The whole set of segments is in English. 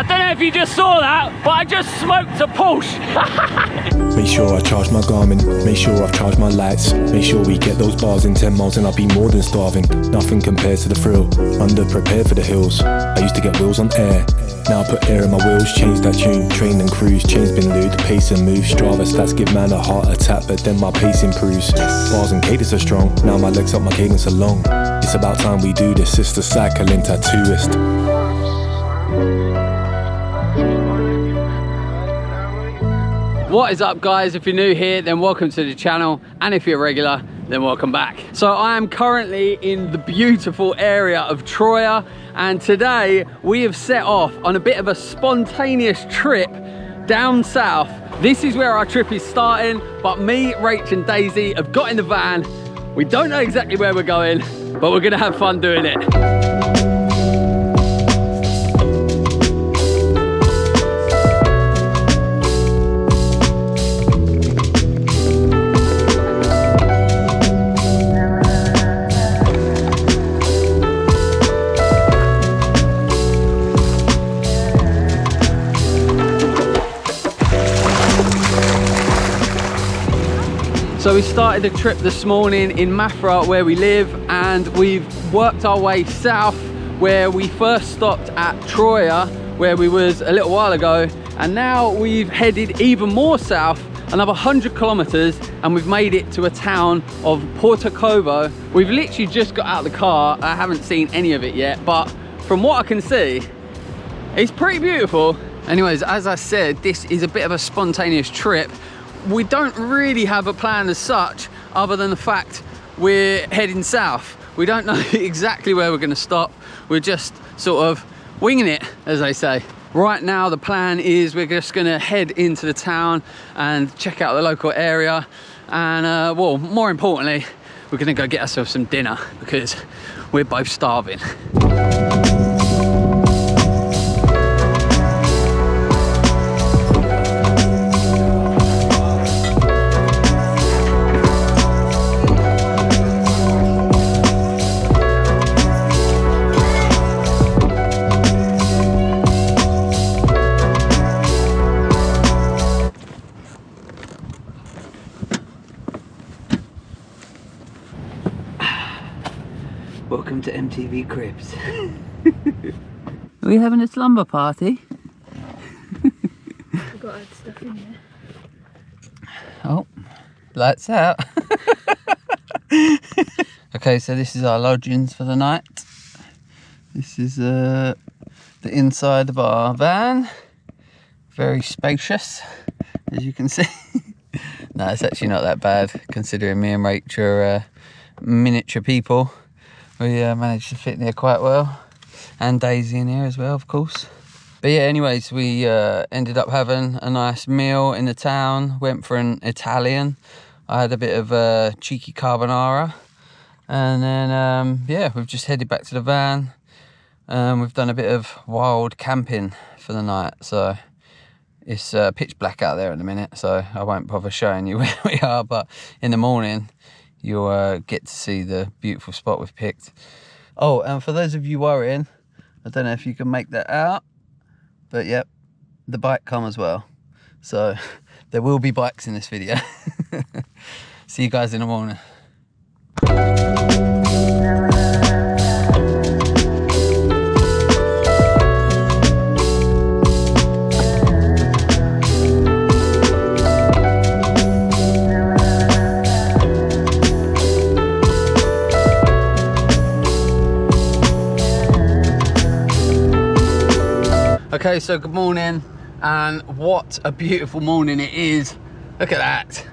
I don't know if you just saw that, but I just smoked a Porsche. Make sure I charge my Garmin, make sure I've charged my lights. Make sure we get those bars in 10 miles and I'll be more than starving. Nothing compares to the thrill, under-prepared for the hills. I used to get wheels on air, now I put air in my wheels. Change that tune, train and cruise. Chains been lewd, pace and move. Strava stats give man a heart attack, but then my pace improves. Bars and cadence are strong, now my legs up, my cadence are long. It's about time we do this, it's the cycling tattooist. What is up, guys? If you're new here, then welcome to the channel, and if you're a regular, then welcome back. So I am currently in the beautiful area of Troia, and today we have set off on a bit of a spontaneous trip down south. This is where our trip is starting, but me, Rach and Daisy have got in the van. We don't know exactly where we're going, but we're gonna have fun doing it. So we started the trip this morning in Mafra, where we live, and we've worked our way south, where we first stopped at Troia, where we was a little while ago, and now we've headed even more south, another 100 kilometers, and we've made it to a town of Portugal. We've literally just got out of the car. I haven't seen any of it yet, but from what I can see, it's pretty beautiful. Anyways, as I said, this is a bit of a spontaneous trip. We don't really have a plan as such, other than the fact we're heading south. We don't know exactly where we're going to stop. We're just sort of winging it, as they say. Right now the plan is we're just going to head into the town and check out the local area, and well, more importantly, we're going to go get ourselves some dinner because we're both starving. Welcome to MTV Cribs. Are we having a slumber party? I've got to add stuff in there. Oh, lights out. Okay, so this is our lodgings for the night. This is the inside of our van. Very spacious, as you can see. No, it's actually not that bad, considering me and Rach are miniature people. We managed to fit in here quite well, and Daisy in here as well, of course. But yeah, anyways, we ended up having a nice meal in the town. Went for an Italian. I had a bit of cheeky carbonara, and then yeah, we've just headed back to the van. We've done a bit of wild camping for the night, so it's pitch black out there at the minute, so I won't bother showing you where we are, but in the morning you'll get to see the beautiful spot we've picked. Oh, and for those of you worrying, I don't know if you can make that out, but yep, the bike come as well. So there will be bikes in this video. See you guys in the morning. Okay, so good morning, and what a beautiful morning it is. Look at that.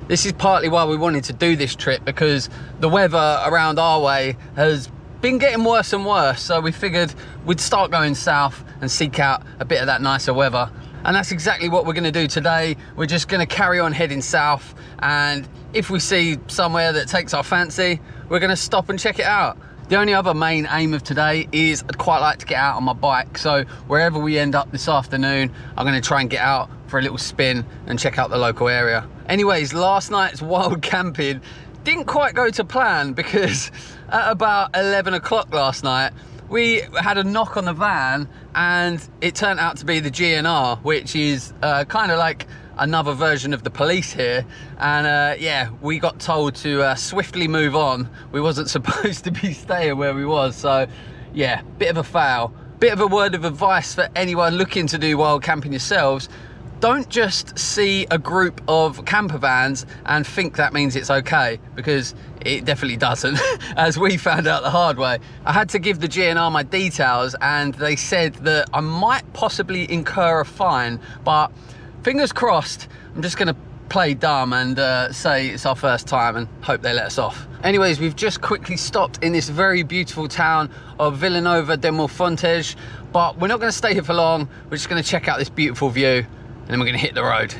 This is partly why we wanted to do this trip, because the weather around our way has been getting worse and worse, so we figured we'd start going south and seek out a bit of that nicer weather. And that's exactly what we're going to do today. We're just going to carry on heading south, and if we see somewhere that takes our fancy, we're going to stop and check it out. The only other main aim of today is I'd quite like to get out on my bike, so wherever we end up this afternoon, I'm going to try and get out for a little spin and check out the local area. Anyways, last night's wild camping didn't quite go to plan, because at about 11 o'clock last night, we had a knock on the van and it turned out to be the GNR, which is kind of like another version of the police here. And yeah, we got told to swiftly move on. We wasn't supposed to be staying where we was. So yeah, bit of a fail. Bit of a word of advice for anyone looking to do wild camping yourselves. Don't just see a group of camper vans and think that means it's okay, because it definitely doesn't, as we found out the hard way. I had to give the GNR my details and they said that I might possibly incur a fine, but fingers crossed. I'm just gonna play dumb and say it's our first time and hope they let us off. Anyways, we've just quickly stopped in this very beautiful town of Villanova de Monfortes, but we're not gonna stay here for long. We're just gonna check out this beautiful view and then we're gonna hit the road.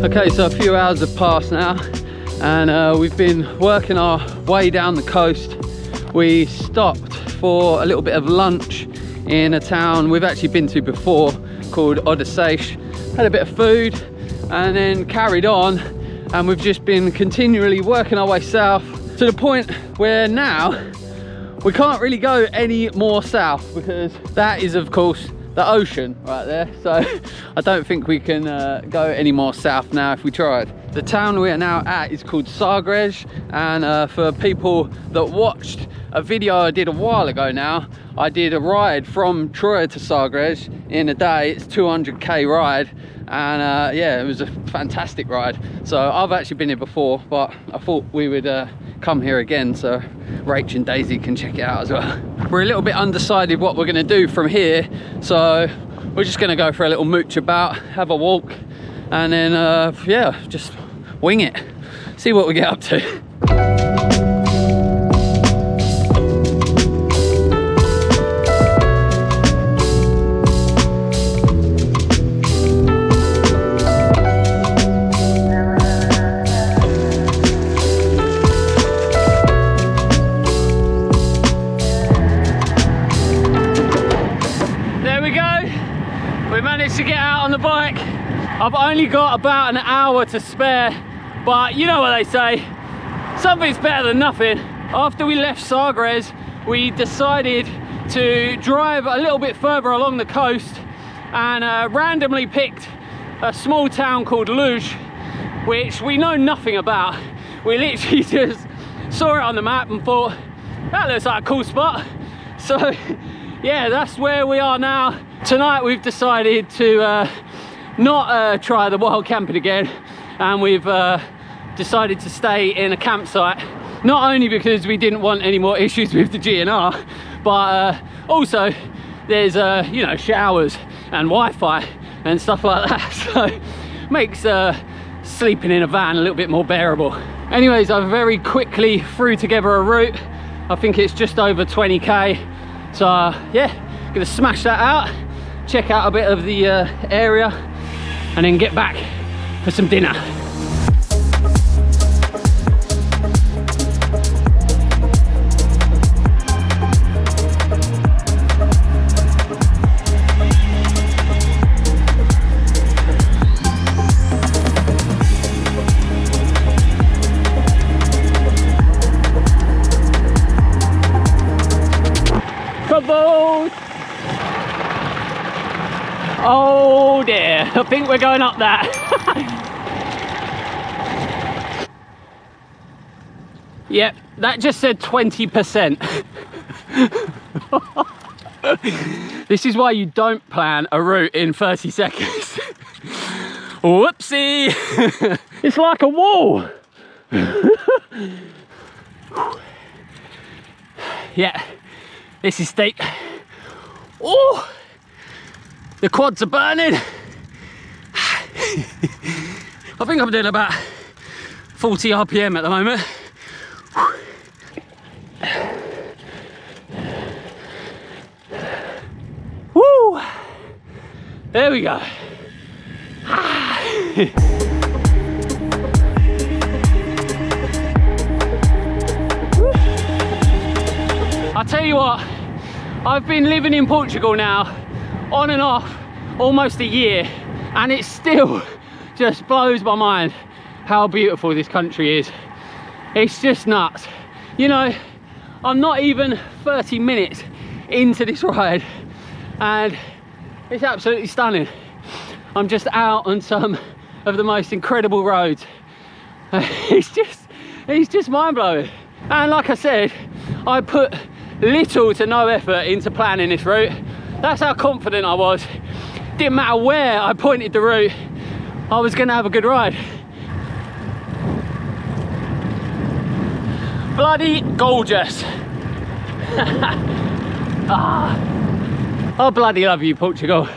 Okay, so a few hours have passed now and we've been working our way down the coast. We stopped for a little bit of lunch in a town we've actually been to before called Odysseus. Had a bit of food and then carried on, and we've just been continually working our way south to the point where now we can't really go any more south because that is of course the ocean right there. So I don't think we can go any more south now if we tried. The town we are now at is called Sagres, and for people that watched a video I did a while ago now, I did a ride from Troia to Sagres in a day. It's 200k ride, and yeah, it was a fantastic ride. So I've actually been here before, but I thought we would come here again so Rach and Daisy can check it out as well. We're a little bit undecided what we're going to do from here, so we're just going to go for a little mooch about, have a walk, and then yeah, just wing it, see what we get up to. To get out on the bike. I've only got about an hour to spare, but you know what they say, something's better than nothing. After we left Sagres, we decided to drive a little bit further along the coast and randomly picked a small town called Rach, which we know nothing about. We literally just saw it on the map and thought, that looks like a cool spot. So yeah, that's where we are now. Tonight we've decided to not try the wild camping again, and we've decided to stay in a campsite, not only because we didn't want any more issues with the GNR, but also there's you know, showers and Wi-Fi and stuff like that, so makes sleeping in a van a little bit more bearable. Anyways, I very quickly threw together a route. I think it's just over 20k, so yeah, gonna smash that out, check out a bit of the area, and then get back for some dinner. Kaboom! Oh dear, I think we're going up that. Yep, that just said 20%. This is why you don't plan a route in 30 seconds. Whoopsie! It's like a wall. Yeah, this is steep. Oh! The quads are burning. I think I'm doing about 40 RPM at the moment. Woo! There we go. I tell you what, I've been living in Portugal now, on and off, almost a year, and it still just blows my mind how beautiful this country is. It's just nuts. You know, I'm not even 30 minutes into this ride and it's absolutely stunning. I'm just out on some of the most incredible roads. It's just mind-blowing. And like I said, I put little to no effort into planning this route. That's how confident I was. Didn't matter where I pointed the route, I was gonna have a good ride. Bloody gorgeous. I bloody love you, Portugal.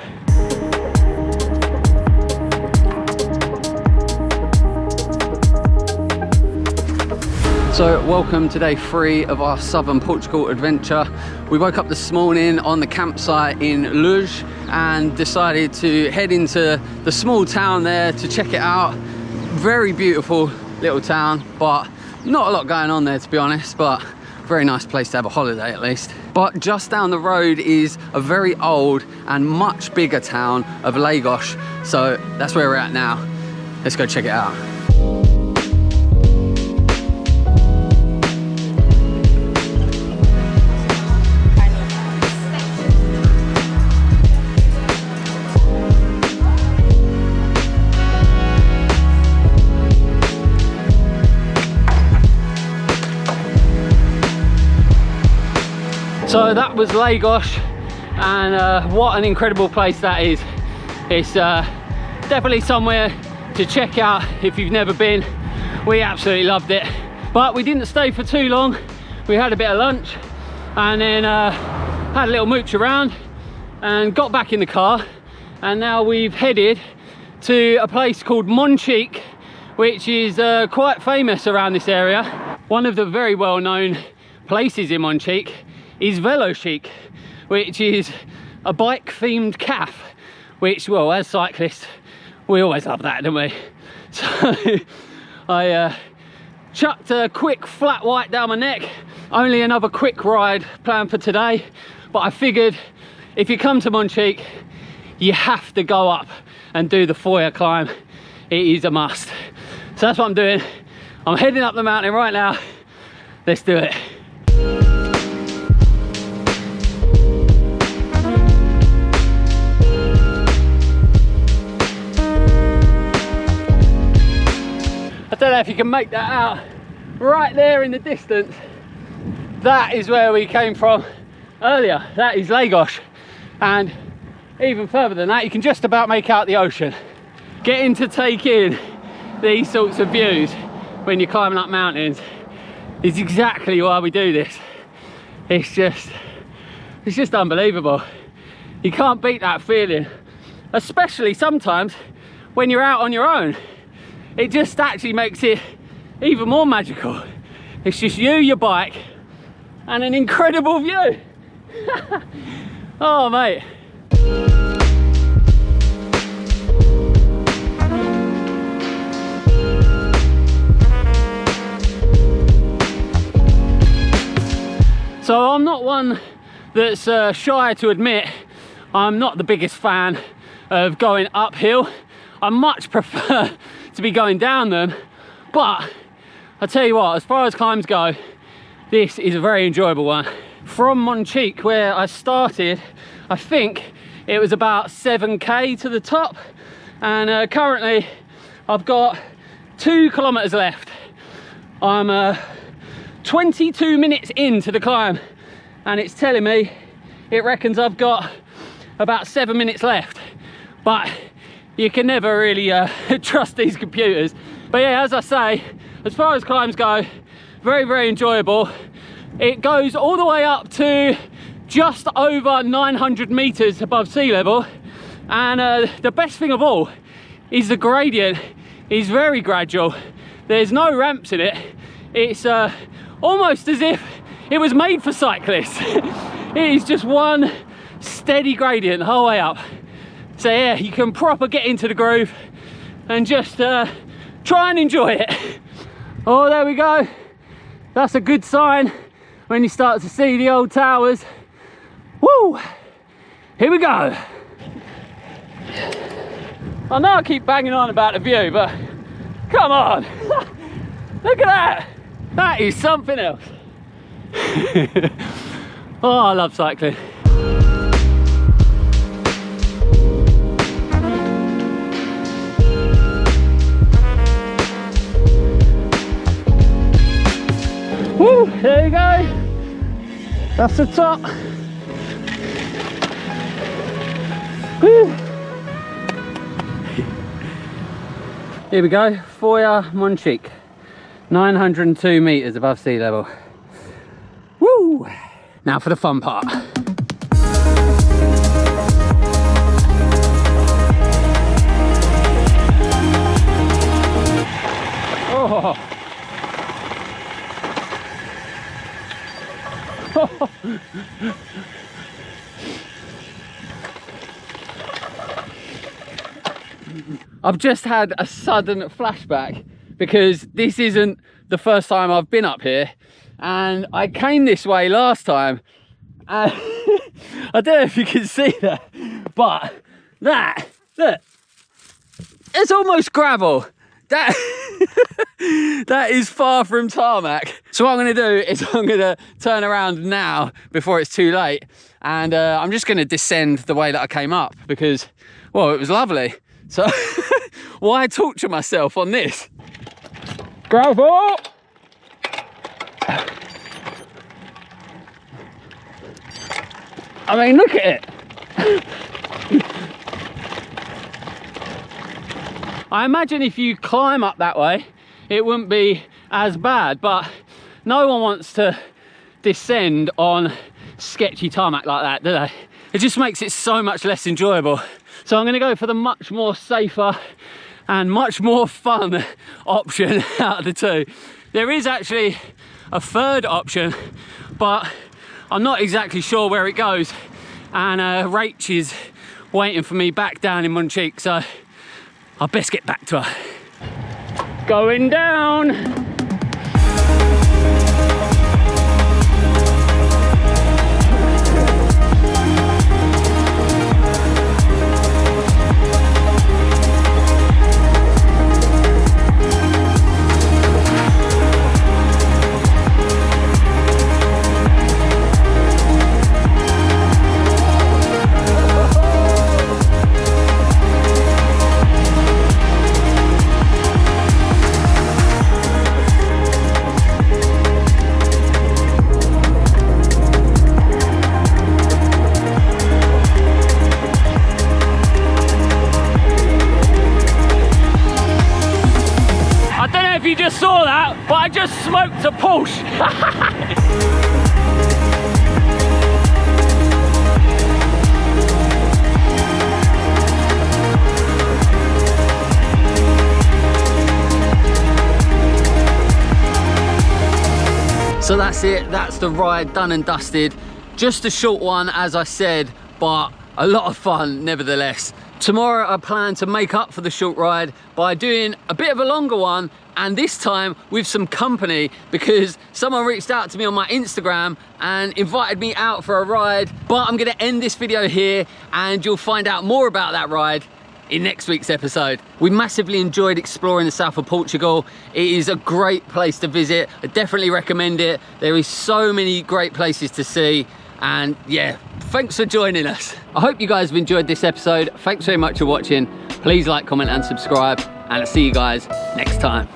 So welcome to day 3 of our southern Portugal adventure. We woke up this morning on the campsite in Rach and decided to head into the small town there to check it out. Very beautiful little town, but not a lot going on there, to be honest, but very nice place to have a holiday at least. But just down the road is a very old and much bigger town of Rach, so that's where we're at now. Let's go check it out. So that was Rach, and what an incredible place that is. It's definitely somewhere to check out if you've never been. We absolutely loved it, but we didn't stay for too long. We had a bit of lunch and then had a little mooch around and got back in the car, and now we've headed to a place called Monchique, which is quite famous around this area. One of the very well-known places in Monchique is Chic, which is a bike themed cafe, which, well, as cyclists we always love that, don't we? So I chucked a quick flat white down my neck. Only another quick ride planned for today, but I figured if you come to Monchique you have to go up and do the foyer climb. It is a must. So that's what I'm doing. I'm heading up the mountain right now. Let's do it. I don't know if you can make that out. Right there in the distance, that is where we came from earlier. That is Rach. And even further than that, you can just about make out the ocean. Getting to take in these sorts of views when you're climbing up mountains is exactly why we do this. It's just unbelievable. You can't beat that feeling, especially sometimes when you're out on your own. It just actually makes it even more magical. It's just you, your bike, and an incredible view. Oh, mate. So I'm not one that's shy to admit I'm not the biggest fan of going uphill. I much prefer to be going down them, but I tell you what, as far as climbs go, this is a very enjoyable one. From Monchique, where I started, I think it was about 7k to the top, and currently I've got 2 kilometers left. I'm 22 minutes into the climb, and it's telling me it reckons I've got about 7 minutes left, but you can never really trust these computers. But yeah, as I say, as far as climbs go, very, very enjoyable. It goes all the way up to just over 900 meters above sea level, and the best thing of all is the gradient is very gradual. There's no ramps in it. It's almost as if it was made for cyclists. It is just one steady gradient the whole way up. So yeah, you can proper get into the groove and just try and enjoy it. Oh, there we go. That's a good sign. when you start to see the old towers. Woo! Here we go. I know I keep banging on about the view, but come on. Look at that. That is something else. Oh, I love cycling. Woo, there you go. That's the top. Woo. Here we go, Foyer Monchique, 902 meters above sea level. Woo! Now for the fun part. Oh. I've just had a sudden flashback because this isn't the first time I've been up here, and I came this way last time and I don't know if you can see that, but that, look, it's almost gravel. That that is far from tarmac. So what I'm going to do is I'm going to turn around now before it's too late, and I'm just going to descend the way that I came up because, well, it was lovely. So why torture myself on this? Gravel! I mean, look at it. I imagine if you climb up that way, it wouldn't be as bad, but no one wants to descend on sketchy tarmac like that, do they? It just makes it so much less enjoyable. So I'm going to go for the much more safer and much more fun option out of the two. There is actually a third option, but I'm not exactly sure where it goes. And Rach is waiting for me back down in Monchique, so I'll best get back to her. Going down. You just saw that, but I just smoked a Porsche. So that's it, that's the ride done and dusted. Just a short one, as I said, but a lot of fun nevertheless. Tomorrow I plan to make up for the short ride by doing a bit of a longer one, and this time with some company, because someone reached out to me on my Instagram and invited me out for a ride. But I'm gonna end this video here and you'll find out more about that ride in next week's episode. We massively enjoyed exploring the south of Portugal. It is a great place to visit. I definitely recommend it. There is so many great places to see, and yeah, thanks for joining us. I hope you guys have enjoyed this episode. Thanks very much for watching. Please like, comment and subscribe, and I'll see you guys next time.